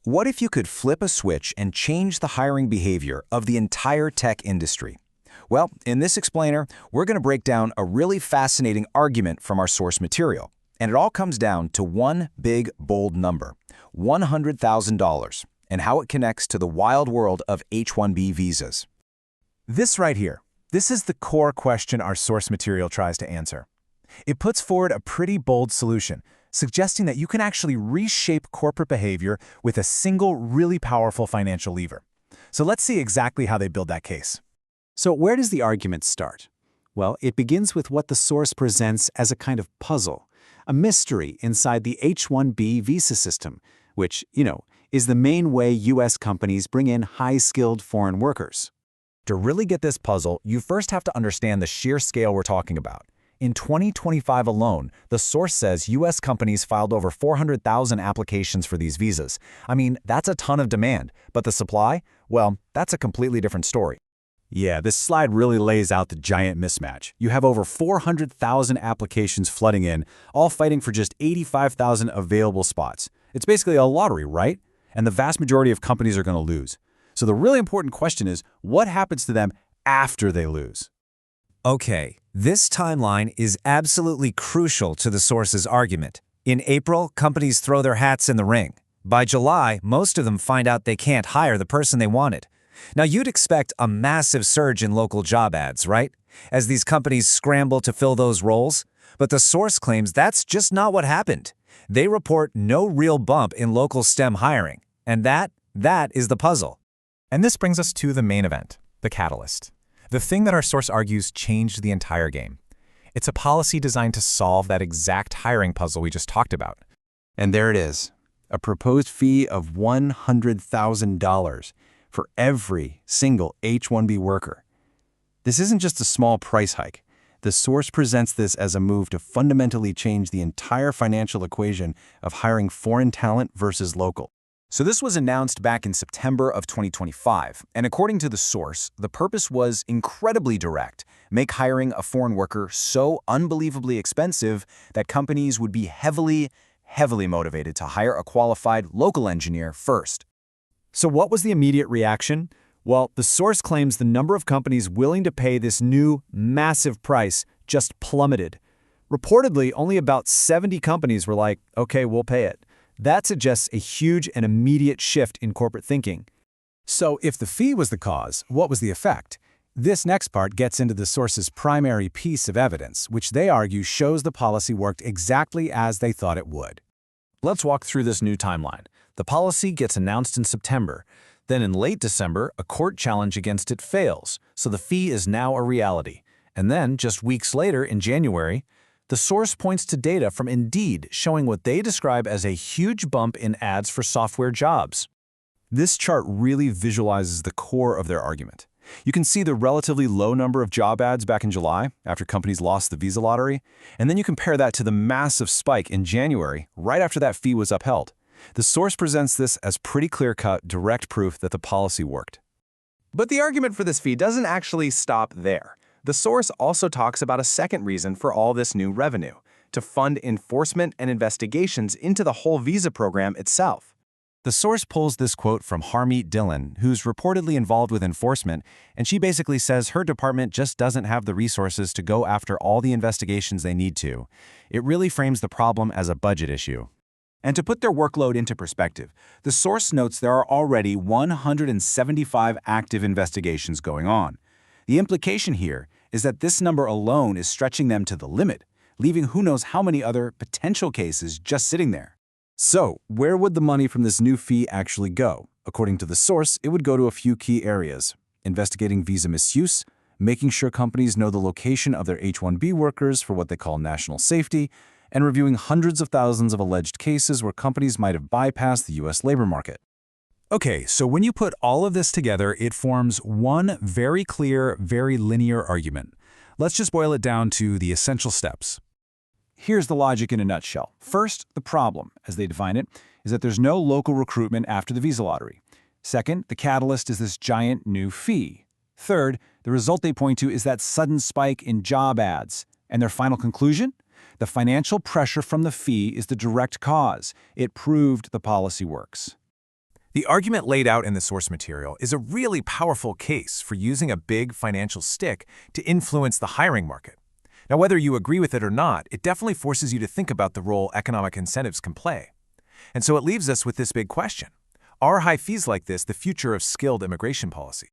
What if you could flip a switch and change the hiring behavior of the entire tech industry? Well, in this explainer, we're going to break down a really fascinating argument from our source material. And it all comes down to one big, bold number, $100,000, and how it connects to the wild world of H-1B visas. This right here, this is the core question our source material tries to answer. It puts forward a pretty bold solution, suggesting that you can actually reshape corporate behavior with a single, really powerful financial lever. So let's see exactly how they build that case. So where does the argument start? Well, it begins with what the source presents as a kind of puzzle, a mystery inside the H-1B visa system, which, is the main way U.S. companies bring in high-skilled foreign workers. To really get this puzzle, you first have to understand the sheer scale we're talking about. In 2025 alone, the source says U.S. companies filed over 400,000 applications for these visas. I mean, that's a ton of demand, but the supply? Well, that's a completely different story. Yeah, this slide really lays out the giant mismatch. You have over 400,000 applications flooding in, all fighting for just 85,000 available spots. It's basically a lottery, right? And the vast majority of companies are going to lose. So the really important question is, what happens to them after they lose? Okay, this timeline is absolutely crucial to the source's argument. In April, companies throw their hats in the ring. By July, most of them find out they can't hire the person they wanted. Now, you'd expect a massive surge in local job ads, right? As these companies scramble to fill those roles. But the source claims that's just not what happened. They report no real bump in local STEM hiring. And that is the puzzle. And this brings us to the main event, the catalyst. The thing that our source argues changed the entire game. It's a policy designed to solve that exact hiring puzzle we just talked about. And there it is, a proposed fee of $100,000 for every single H-1B worker. This isn't just a small price hike. The source presents this as a move to fundamentally change the entire financial equation of hiring foreign talent versus local. So this was announced back in September of 2025, and according to the source, the purpose was incredibly direct: make hiring a foreign worker so unbelievably expensive that companies would be heavily motivated to hire a qualified local engineer first. So what was the immediate reaction? Well, the source claims the number of companies willing to pay this new, massive price just plummeted. Reportedly, only about 70 companies were like, okay, we'll pay it. That suggests a huge and immediate shift in corporate thinking. So if the fee was the cause, what was the effect? This next part gets into the source's primary piece of evidence, which they argue shows the policy worked exactly as they thought it would. Let's walk through this new timeline. The policy gets announced in September. Then in late December, a court challenge against it fails, so the fee is now a reality. And then, just weeks later, in January, the source points to data from Indeed showing what they describe as a huge bump in ads for software jobs. This chart really visualizes the core of their argument. You can see the relatively low number of job ads back in July, after companies lost the visa lottery, and then you compare that to the massive spike in January, right after that fee was upheld. The source presents this as pretty clear-cut, direct proof that the policy worked. But the argument for this fee doesn't actually stop there. The source also talks about a second reason for all this new revenue: to fund enforcement and investigations into the whole visa program itself. The source pulls this quote from Harmeet Dhillon, who's reportedly involved with enforcement, and she basically says her department just doesn't have the resources to go after all the investigations they need to. It really frames the problem as a budget issue. And to put their workload into perspective, the source notes there are already 175 active investigations going on. The implication here is that this number alone is stretching them to the limit, leaving who knows how many other potential cases just sitting there. So, where would the money from this new fee actually go? According to the source, it would go to a few key areas: investigating visa misuse, making sure companies know the location of their H-1B workers for what they call national safety, and reviewing hundreds of thousands of alleged cases where companies might have bypassed the U.S. labor market. Okay, so when you put all of this together, it forms one very clear, very linear argument. Let's just boil it down to the essential steps. Here's the logic in a nutshell. First, the problem, as they define it, is that there's no local recruitment after the visa lottery. Second, the catalyst is this giant new fee. Third, the result they point to is that sudden spike in job ads. And their final conclusion? The financial pressure from the fee is the direct cause. It proved the policy works. The argument laid out in the source material is a really powerful case for using a big financial stick to influence the hiring market. Now, whether you agree with it or not, it definitely forces you to think about the role economic incentives can play. And so it leaves us with this big question. Are high fees like this the future of skilled immigration policy?